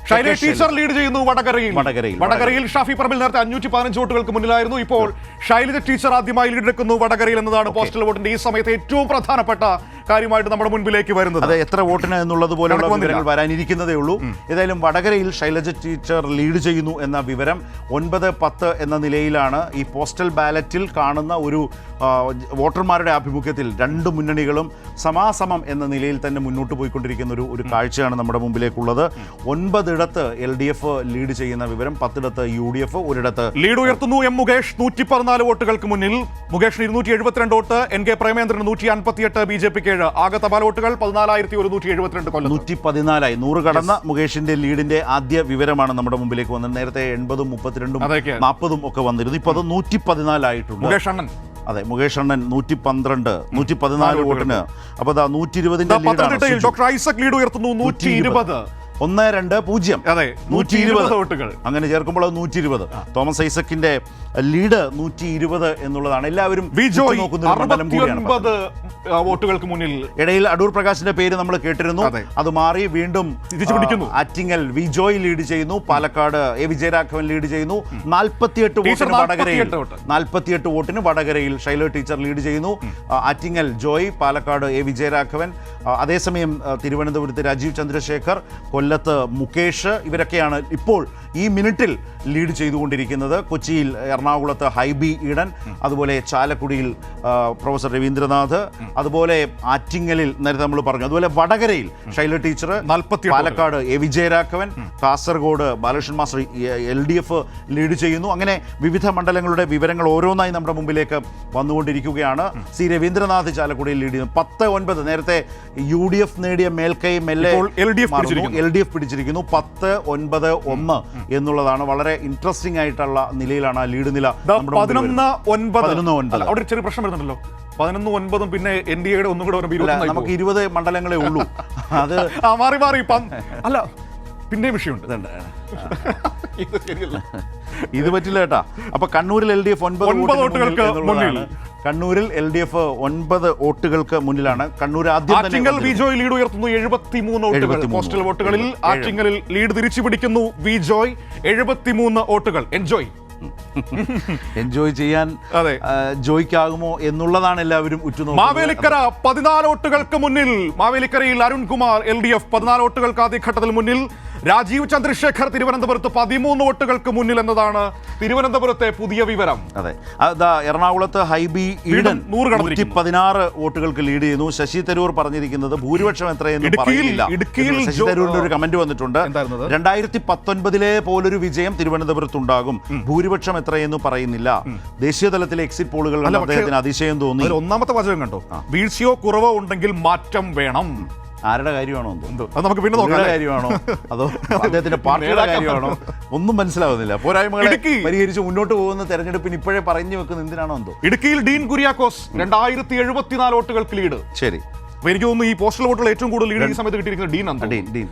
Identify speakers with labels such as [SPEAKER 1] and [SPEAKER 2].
[SPEAKER 1] Shaila teacher lead ചെയ്യുന്നു വടകരയിൽ ഷാഫി പറമ്പിൽ നേരത്തെ 515 വോട്ടുകൾക്ക് മുന്നിലായിരുന്നു. ഇപ്പോൾ ഷൈലജ ടീച്ചർ ആദ്യമായി ലീഡെടുക്കുന്നു വടകരയിൽ എന്നതാണ് പോസ്റ്റൽ വോട്ടിന്റെ ഈ സമയത്ത് ഏറ്റവും പ്രധാനപ്പെട്ട കാര്യമായിട്ട് നമ്മുടെ മുൻപിലേക്ക് വരുന്നത്.
[SPEAKER 2] അതെ, എത്ര വോട്ടിന് എന്നുള്ളത് പോലെയുള്ള വിവരങ്ങൾ വരാനിരിക്കുന്നതേ ഉള്ളൂ. ഏതായാലും വടകരയിൽ ഷൈലജ ടീച്ചർ ലീഡ് ചെയ്യുന്നു എന്ന വിവരം 9-10 എന്ന നിലയിലാണ് ഈ പോസ്റ്റൽ ബാലറ്റിൽ കാണുന്ന ഒരു വോട്ടർമാരുടെ ആഭിമുഖ്യത്തിൽ രണ്ട് മുന്നണികളും സമാസമം എന്ന നിലയിൽ തന്നെ മുന്നോട്ട് പോയിക്കൊണ്ടിരിക്കുന്ന ഒരു കാഴ്ചയാണ് നമ്മുടെ മുമ്പിലേക്കുള്ളത്. 9 LDF ലീഡ് ചെയ്യുന്ന വിവരം, 10 UDF, ഒരിടത്ത്
[SPEAKER 1] ലീഡ് ഉയർത്തുന്നു എം മുകേഷ് 114 വോട്ടുകൾക്ക് മുന്നിൽ. മുകേഷിന് 272 വോട്ട്, NK പ്രേമേന്ദ്രന് 158, BJPക്ക് 7. ആകെ തപാൽ വോട്ടുകൾ 14,172.
[SPEAKER 2] 114 100 കടന്ന മുകേഷിന്റെ ലീഡിന്റെ ആദ്യ വിവരമാണ് നമ്മുടെ മുമ്പിലേക്ക് വന്നത്. നേരത്തെ 80, 32, 40 ഒക്കെ വന്നിരുന്നു. ഇപ്പൊ അത് 114 ആയിട്ടുണ്ട്.
[SPEAKER 1] മുകേഷ് അണ്ണൻ
[SPEAKER 2] മുകേഷ് അണ്ണൻ 112, 114 വോട്ടിന്. അപ്പൊ 120
[SPEAKER 1] ഡോക്ടർ ഐസക് ലീഡ് ഉയർത്തുന്നു 120.
[SPEAKER 2] 1-2-0.
[SPEAKER 1] അതെ, 120 വോട്ടുകൾ.
[SPEAKER 2] അങ്ങനെ ചേർക്കുമ്പോൾ 120. തോമസ് ഐസക്കിന്റെ ലീഡ് 120 എന്നുള്ളതാണ്. എല്ലാവരും
[SPEAKER 1] വോട്ടുകൾക്ക് മുന്നിൽ.
[SPEAKER 2] ഇടയിൽ അടൂർ പ്രകാശിന്റെ പേര് നമ്മൾ കേട്ടിരുന്നു. അത് മാറി വീണ്ടും
[SPEAKER 1] പിടിക്കുന്നു.
[SPEAKER 2] ആറ്റിങ്ങൽ വിജോയ് ലീഡ് ചെയ്യുന്നു. പാലക്കാട് A വിജയരാഘവൻ ലീഡ് ചെയ്യുന്നു. 48 വോട്ടിന് വടകരയിൽ 48 വോട്ടിന് വടകരയിൽ ഷൈല ടീച്ചർ ലീഡ് ചെയ്യുന്നു. ആറ്റിങ്ങൽ ജോയ്, പാലക്കാട് A വിജയരാഘവൻ. അതേസമയം തിരുവനന്തപുരത്ത് രാജീവ് ചന്ദ്രശേഖർ, കൊല്ലത്ത് മുകേഷ്, ഇവരൊക്കെയാണ് ഇപ്പോൾ ഈ മിനിറ്റിൽ ലീഡ് ചെയ്തുകൊണ്ടിരിക്കുന്നത്. കൊച്ചിയിൽ, എറണാകുളത്ത് ഹൈബി ഈഡൻ, അതുപോലെ ചാലക്കുടിയിൽ പ്രൊഫസർ രവീന്ദ്രനാഥ്, അതുപോലെ ആറ്റിങ്ങലിൽ നേരത്തെ നമ്മൾ പറഞ്ഞു, അതുപോലെ വടകരയിൽ Shaila teacher, Palakkad A Vijayaraghavan, Kasaragod Balakrishnan master LDF lead ചെയ്യുന്നു. അങ്ങനെ വിവിധ മണ്ഡലങ്ങളുടെ വിവരങ്ങൾ ഓരോന്നായി നമ്മുടെ മുമ്പിലേക്ക് വന്നുകൊണ്ടിരിക്കുകയാണ്. C രവീന്ദ്രനാഥ് ചാലക്കുടിയിൽ ലീഡ് ചെയ്യുന്നു. 10-9 നേരത്തെ UDF നേടിയ മേൽക്കൈ മെല്ലെ LDF പിടിച്ചിരിക്കുന്നു. 10-9-1 എന്നുള്ളതാണ്. വളരെ ഇൻട്രസ്റ്റിംഗ് ആയിട്ടുള്ള നിലയിലാണ് ആ ലീഡ് നില.
[SPEAKER 1] 11-9 അവിടെ ചെറിയ പ്രശ്നം വരുന്നുണ്ടല്ലോ. 11-9 പിന്നെ NDAയുടെ ഒന്നും കൂടെ
[SPEAKER 2] നമുക്ക് 20 മണ്ഡലങ്ങളേ ഉള്ളൂ. അത്
[SPEAKER 1] മാറി അല്ല, പിന്നെ വിഷയമുണ്ട്.
[SPEAKER 2] ഇത് പറ്റില്ല കേട്ടാ. അപ്പൊ കണ്ണൂരിൽ LDF 9 വോട്ടുകൾക്ക് മുന്നിൽ. കണ്ണൂരിൽ LDF 9 വോട്ടുകൾക്ക് മുന്നിലാണ്. കണ്ണൂർ ആദ്യം
[SPEAKER 1] വിജോയ് ലീഡ് ഉയർത്തുന്നു 73 വോട്ടുകൾ. പോസ്റ്റൽ വോട്ടുകളിൽ ആറ്റിങ്ങലിൽ ലീഡ് തിരിച്ചു പിടിക്കുന്നു വിജോയ് 73 വോട്ടുകൾ. എൻജോയ്
[SPEAKER 2] ചെയ്യാൻ ജോയ്ക്കാകുമോ എന്നുള്ളതാണ് എല്ലാവരും ഉറ്റുനോക്കുന്നത്.
[SPEAKER 1] മാവേലിക്കര 14 വോട്ടുകൾക്ക് മുന്നിൽ. മാവേലിക്കരയിൽ അരുൺകുമാർ LDF 14 വോട്ടുകൾക്ക് ആദ്യഘട്ടത്തിൽ മുന്നിൽ. രാജീവ് ചന്ദ്രശേഖർ തിരുവനന്തപുരത്ത് 13 വോട്ടുകൾക്ക് മുന്നിൽ എന്നതാണ് തിരുവനന്തപുരത്തെ പുതിയ വിവരം.
[SPEAKER 2] അതെ, എറണാകുളത്ത് ഹൈബി ഈഡൻ 116 വോട്ടുകൾക്ക് ലീഡ് ചെയ്യുന്നു. ശശി തരൂർ പറഞ്ഞിരിക്കുന്നത് ഭൂരിപക്ഷം എത്രയെന്ന് പറയില്ല. ശശി തരൂരിന്റെ ഒരു കമന്റ് വന്നിട്ടുണ്ട്. 2019 പോലൊരു വിജയം തിരുവനന്തപുരത്തുണ്ടാകും, ഭൂരിപക്ഷം എത്രയെന്ന് പറയുന്നില്ല. ദേശീയ തലത്തിലെ എക്സിറ്റ് പോളുകൾ അദ്ദേഹത്തിന് അതിശയം തോന്നി.
[SPEAKER 1] ഒന്നാമത്തെ വാചകം കണ്ടോ, വീഴ്ചയോ കുറവോ ഉണ്ടെങ്കിൽ മാറ്റം വേണം.
[SPEAKER 2] ആരുടെ കാര്യമാണോ
[SPEAKER 1] നമുക്ക് പിന്നെ
[SPEAKER 2] കാര്യമാണോ അതോ അദ്ദേഹത്തിന്റെ പാർട്ടിയുടെ കാര്യമാണോ ഒന്നും മനസ്സിലാവുന്നില്ല. പോരായ്മകളെ പരിഹരിച്ച് മുന്നോട്ട് പോകുന്ന തെരഞ്ഞെടുപ്പിന് ഇപ്പോഴേ പറഞ്ഞു വെക്കുന്ന എന്തിനാണോ എന്തോ.
[SPEAKER 1] ഇടുക്കിയിൽ ഡീൻ കുര്യാക്കോസ് 2074 വോട്ടുകൾക്ക് ലീഡ്.
[SPEAKER 2] ശരി,
[SPEAKER 1] എനിക്ക് തോന്നുന്നു ഈ പോസ്റ്റൽ വോട്ടുകൾ ഏറ്റവും കൂടുതൽ ലീഡ് ഈ സമയത്ത് കിട്ടിയിരിക്കുന്നത് ഡീൻ.